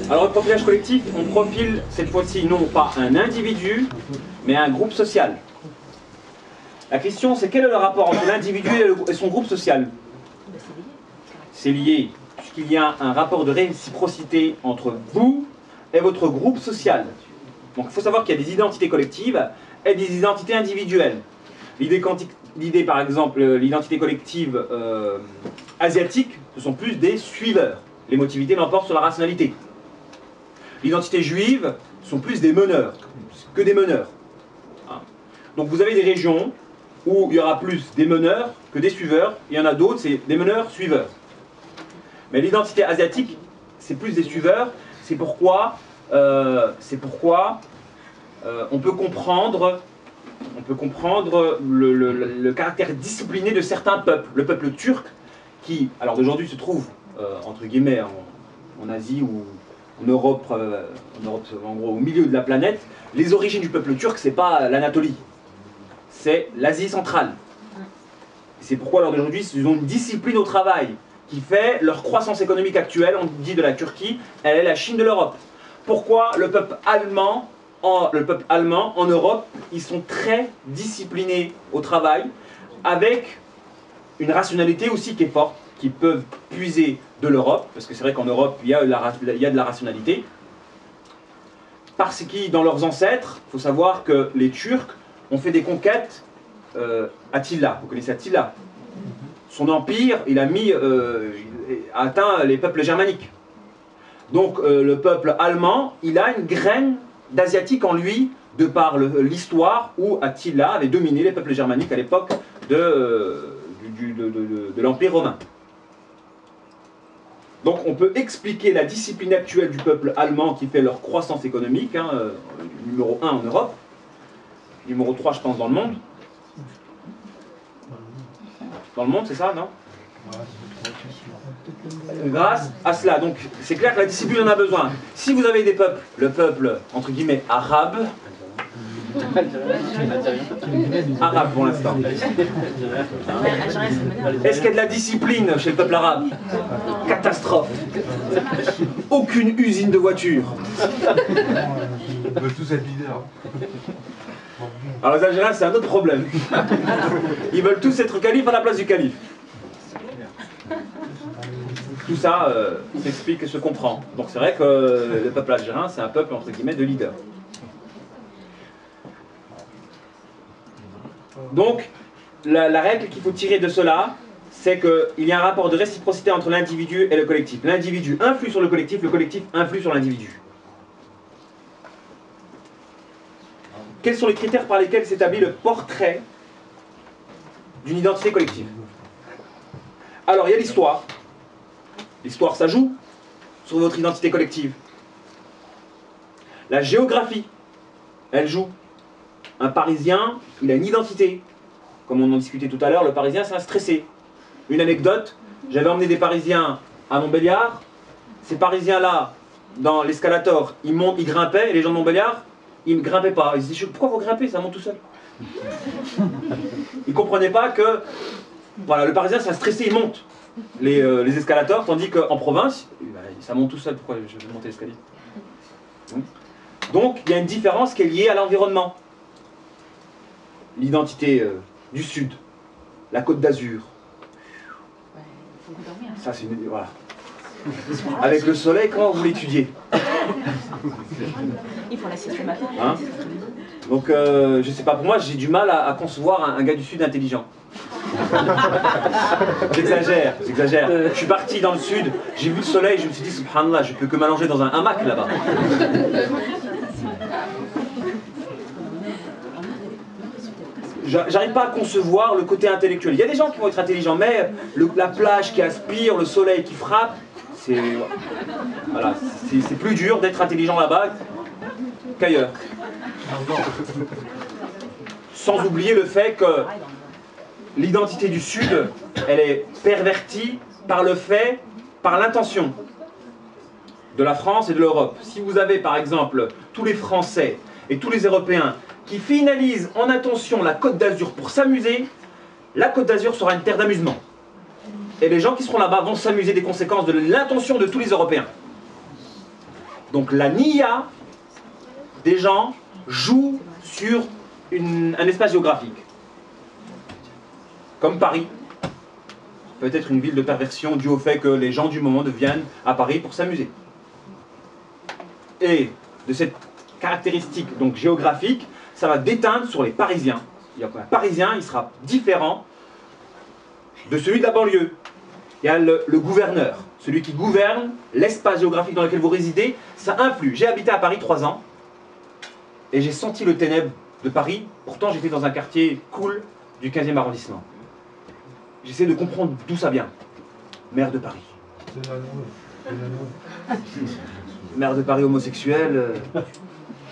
Alors le profilage collectif, on profile cette fois-ci non pas un individu, mais un groupe social. La question c'est quel est le rapport entre l'individu et son groupe social? C'est lié, puisqu'il y a un rapport de réciprocité entre vous et votre groupe social. Donc il faut savoir qu'il y a des identités collectives et des identités individuelles. L'idée par exemple, l'identité collective asiatique, ce sont plus des suiveurs. L'émotivité l'emporte sur la rationalité. L'identité juive sont plus des meneurs, que des meneurs. Donc vous avez des régions où il y aura plus des meneurs que des suiveurs. Il y en a d'autres, c'est des meneurs-suiveurs. Mais l'identité asiatique, c'est plus des suiveurs. C'est pourquoi, on peut comprendre le caractère discipliné de certains peuples. Le peuple turc, qui, alors d'aujourd'hui, se trouve, entre guillemets, en Asie ou en Europe, en gros, au milieu de la planète. Les origines du peuple turc, c'est pas l'Anatolie, c'est l'Asie centrale. C'est pourquoi, lors d'aujourd'hui, ils ont une discipline au travail qui fait leur croissance économique actuelle. On dit de la Turquie, elle est la Chine de l'Europe. Pourquoi le peuple allemand en Europe, ils sont très disciplinés au travail, avec une rationalité aussi qui est forte, qui peuvent puiser de l'Europe, parce que c'est vrai qu'en Europe, il y a de la rationalité. Parce que dans leurs ancêtres, il faut savoir que les Turcs ont fait des conquêtes. Attila, vous connaissez Attila? Son empire, il a atteint les peuples germaniques. Donc le peuple allemand, il a une graine d'asiatique en lui, de par l'histoire où Attila avait dominé les peuples germaniques à l'époque de l'Empire romain. Donc on peut expliquer la discipline actuelle du peuple allemand qui fait leur croissance économique, numéro 1 en Europe, numéro 3 je pense dans le monde. Dans le monde, c'est ça, non? Grâce à cela. Donc c'est clair que la discipline en a besoin. Si vous avez des peuples, le peuple entre guillemets arabe, arabe pour l'instant. Est-ce qu'il y a de la discipline chez le peuple arabe? Catastrophe. Aucune usine de voitures. Ils veulent tous être leaders. Alors les Algériens, c'est un autre problème. Ils veulent tous être calife à la place du calife. Tout ça s'explique et se comprend. Donc c'est vrai que le peuple algérien, c'est un peuple entre guillemets de leaders. Donc la règle qu'il faut tirer de cela, c'est qu'il y a un rapport de réciprocité entre l'individu et le collectif. L'individu influe sur le collectif influe sur l'individu. Quels sont les critères par lesquels s'établit le portrait d'une identité collective? Alors, il y a l'histoire. L'histoire, ça joue sur votre identité collective. La géographie, elle joue. Un Parisien, il a une identité. Comme on en discutait tout à l'heure, le Parisien, c'est un stressé. Une anecdote, j'avais emmené des Parisiens à Montbéliard. Ces Parisiens-là, dans l'escalator, ils grimpaient, et les gens de Montbéliard, ils ne grimpaient pas. Ils se disaient, pourquoi vous grimpez? Ça monte tout seul. Ils ne comprenaient pas que voilà, le Parisien, c'est un stressé, il monte les escalators, tandis qu'en province, ça monte tout seul. Pourquoi je vais monter l'escalier? Donc, il y a une différence qui est liée à l'environnement. L'identité du Sud, la Côte d'Azur. Ça, c'est une... Voilà. Avec le soleil, comment vous l'étudiez? Il faut la systématique. Donc, je sais pas, pour moi, j'ai du mal à concevoir un gars du Sud intelligent. J'exagère. Je suis parti dans le Sud, j'ai vu le soleil, je me suis dit, subhanallah, je peux que m'allonger dans un hamac là-bas. J'arrive pas à concevoir le côté intellectuel. Il y a des gens qui vont être intelligents, mais la plage qui aspire, le soleil qui frappe, c'est voilà, c'est plus dur d'être intelligent là-bas qu'ailleurs. Sans oublier le fait que l'identité du Sud, elle est pervertie par l'intention de la France et de l'Europe. Si vous avez par exemple tous les Français et tous les Européens qui finalisent en intention la Côte d'Azur pour s'amuser, la Côte d'Azur sera une terre d'amusement. Et les gens qui seront là-bas vont s'amuser des conséquences de l'intention de tous les Européens. Donc la niya des gens joue sur un espace géographique. Comme Paris, peut-être une ville de perversion due au fait que les gens du moment viennent à Paris pour s'amuser. Et de cette caractéristique donc géographique, ça va déteindre sur les Parisiens. Un Parisien, il sera différent de celui de la banlieue. Il y a le gouverneur, celui qui gouverne l'espace géographique dans lequel vous résidez, ça influe. J'ai habité à Paris 3 ans et j'ai senti le ténèbre de Paris, pourtant j'étais dans un quartier cool du 15e arrondissement. J'essaie de comprendre d'où ça vient. Maire de Paris. Maire de Paris homosexuel,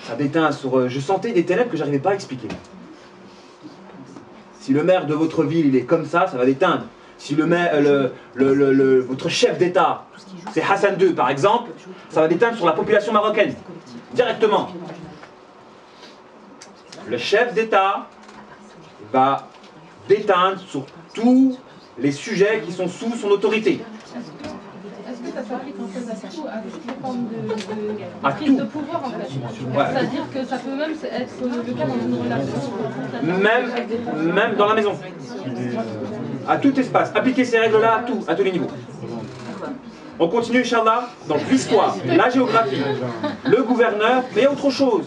ça déteint sur... je sentais des ténèbres que j'arrivais pas à expliquer. Si le maire de votre ville il est comme ça va déteindre. Si le maire, votre chef d'État, c'est Hassan II par exemple, ça va déteindre sur la population marocaine, directement. Le chef d'État va déteindre sur tous les sujets qui sont sous son autorité. Est-ce que ça s'applique en fait à tout, à toutes les formes À de prise tout. de pouvoir en fait? Ouais. C'est-à-dire que ça peut même être le cas dans une relation. Même dans la maison. À tout espace. Appliquer ces règles-là à tous les niveaux. On continue, Inch'Allah. Donc l'histoire, la géographie, le gouverneur, mais il y a autre chose.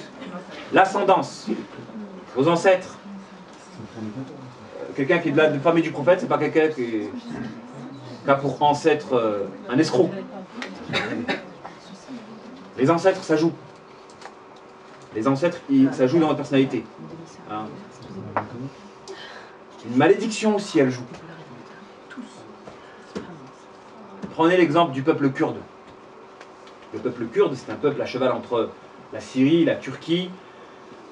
L'ascendance. Vos ancêtres. Quelqu'un qui est de la famille du prophète, c'est pas quelqu'un qui a pour ancêtre un escroc. Les ancêtres, ça joue. Les ancêtres, ça joue dans votre personnalité. Hein. Une malédiction aussi, elle joue. Prenez l'exemple du peuple kurde. Le peuple kurde, c'est un peuple à cheval entre la Syrie, la Turquie,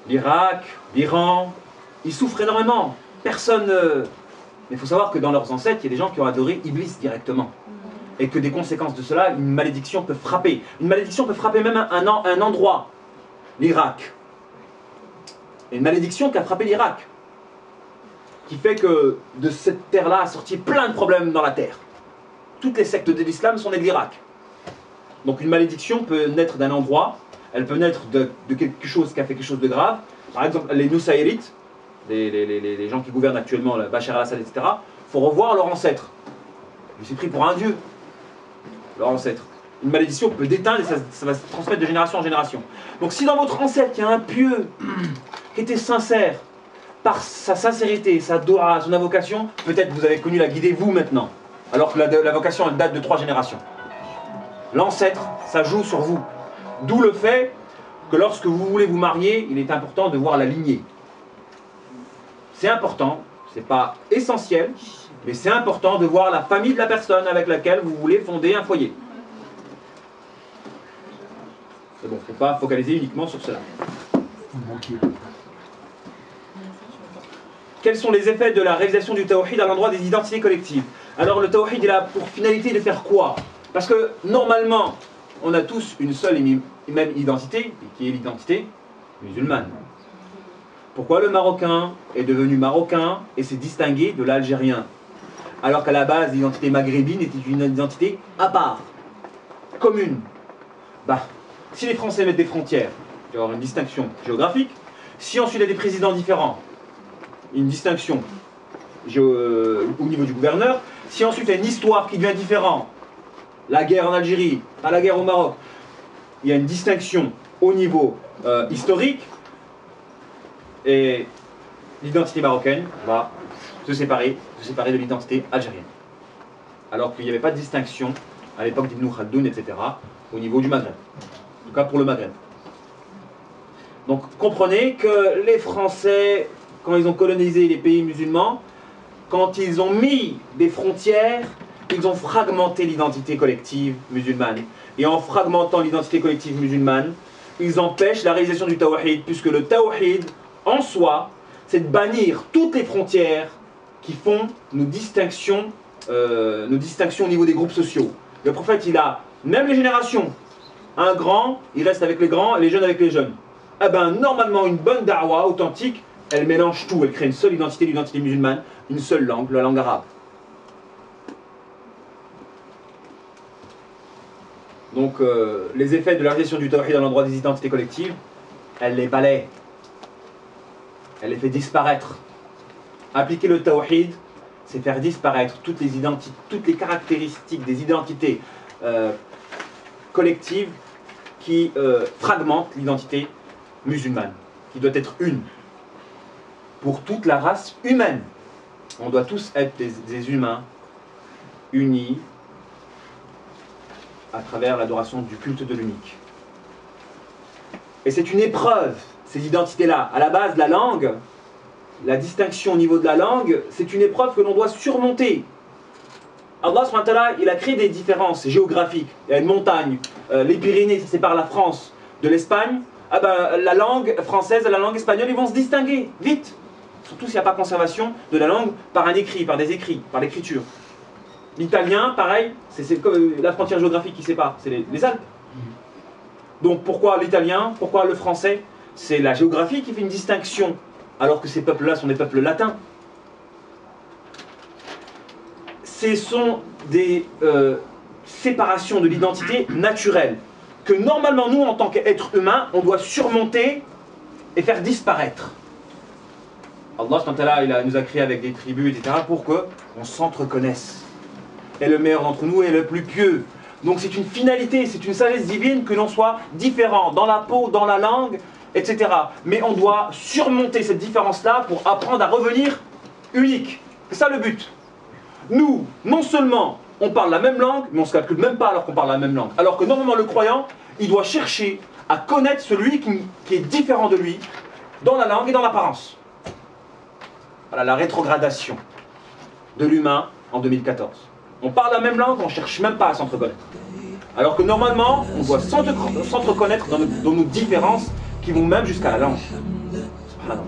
l'Irak, l'Iran. Ils souffrent énormément. Personne... Mais il faut savoir que dans leurs ancêtres, il y a des gens qui ont adoré Iblis directement. Et que des conséquences de cela, une malédiction peut frapper. Une malédiction peut frapper même un endroit. L'Irak. Et une malédiction qui a frappé l'Irak. Qui fait que de cette terre-là a sorti plein de problèmes dans la terre. Toutes les sectes de l'islam sont nées de l'Irak. Donc une malédiction peut naître d'un endroit, elle peut naître de quelque chose qui a fait quelque chose de grave. Par exemple, les Nusayrites, les gens qui gouvernent actuellement, Bachar al-Assad, etc., il faut revoir leur ancêtre. Je suis pris pour un dieu, leur ancêtre. Une malédiction peut déteindre et ça va se transmettre de génération en génération. Donc si dans votre ancêtre, il y a un pieux qui était sincère, par sa sincérité, sa doua, son invocation, peut-être vous avez connu la guider vous maintenant. Alors que la vocation, elle date de 3 générations. L'ancêtre, ça joue sur vous. D'où le fait que lorsque vous voulez vous marier, il est important de voir la lignée. C'est important, c'est pas essentiel, mais c'est important de voir la famille de la personne avec laquelle vous voulez fonder un foyer. C'est bon, il ne faut pas focaliser uniquement sur cela. Quels sont les effets de la réalisation du tawhid à l'endroit des identités collectives? Alors le tawhid il a pour finalité de faire quoi? Parce que normalement, on a tous une seule et même identité, qui est l'identité musulmane. Pourquoi le Marocain est devenu Marocain et s'est distingué de l'Algérien? Alors qu'à la base, l'identité maghrébine était une identité à part, commune. Si les Français mettent des frontières, il va y avoir une distinction géographique. Si ensuite il y a des présidents différents, une distinction au niveau du gouverneur. Si ensuite il y a une histoire qui devient différente, la guerre en Algérie, pas la guerre au Maroc, il y a une distinction au niveau historique, et l'identité marocaine va se séparer de l'identité algérienne. Alors qu'il n'y avait pas de distinction à l'époque d'Ibn Khaldoun, etc., au niveau du Maghreb. En tout cas pour le Maghreb. Donc comprenez que les Français, quand ils ont colonisé les pays musulmans, quand ils ont mis des frontières, ils ont fragmenté l'identité collective musulmane. Et en fragmentant l'identité collective musulmane, ils empêchent la réalisation du tawhid, puisque le tawhid, en soi, c'est de bannir toutes les frontières qui font nos distinctions au niveau des groupes sociaux. Le prophète, il a, même les générations, un grand, il reste avec les grands, et les jeunes avec les jeunes. Eh bien, normalement, une bonne da'wa authentique, elle mélange tout, elle crée une seule identité, l'identité musulmane, une seule langue, la langue arabe. Donc les effets de la réalisation du tawhid dans l'endroit des identités collectives, elle les balaie. Elle les fait disparaître. Appliquer le tawhid, c'est faire disparaître toutes les caractéristiques des identités collectives qui fragmentent l'identité musulmane, qui doit être une. Pour toute la race humaine. On doit tous être des humains unis à travers l'adoration du culte de l'unique. Et c'est une épreuve, ces identités-là. À la base, la langue, la distinction au niveau de la langue, c'est une épreuve que l'on doit surmonter. Allah subhanahu wa ta'ala, il a créé des différences géographiques. Il y a une montagne, les Pyrénées, ça sépare la France de l'Espagne. Ah ben, la langue française et la langue espagnole, ils vont se distinguer, vite. Surtout s'il n'y a pas conservation de la langue par un écrit, par des écrits, par l'écriture. L'italien, pareil, c'est comme la frontière géographique qui sépare, c'est les Alpes. Donc pourquoi l'italien, pourquoi le français? C'est la géographie qui fait une distinction, alors que ces peuples-là sont des peuples latins. Ce sont des séparations de l'identité naturelle, que normalement nous, en tant qu'êtres humains, on doit surmonter et faire disparaître. Allah il nous a créé avec des tribus, etc. pour qu'on s'entreconnaisse. Et le meilleur d'entre nous est le plus pieux. Donc c'est une finalité, c'est une sagesse divine que l'on soit différent dans la peau, dans la langue, etc. Mais on doit surmonter cette différence-là pour apprendre à revenir unique. C'est ça le but. Nous, non seulement on parle la même langue, mais on ne se calcule même pas alors qu'on parle la même langue. Alors que normalement le croyant, il doit chercher à connaître celui qui est différent de lui dans la langue et dans l'apparence. Voilà la rétrogradation de l'humain en 2014. On parle la même langue, on ne cherche même pas à s'entreconnaître. Alors que normalement, on doit s'entreconnaître dans nos différences qui vont même jusqu'à la langue. Subhanallah.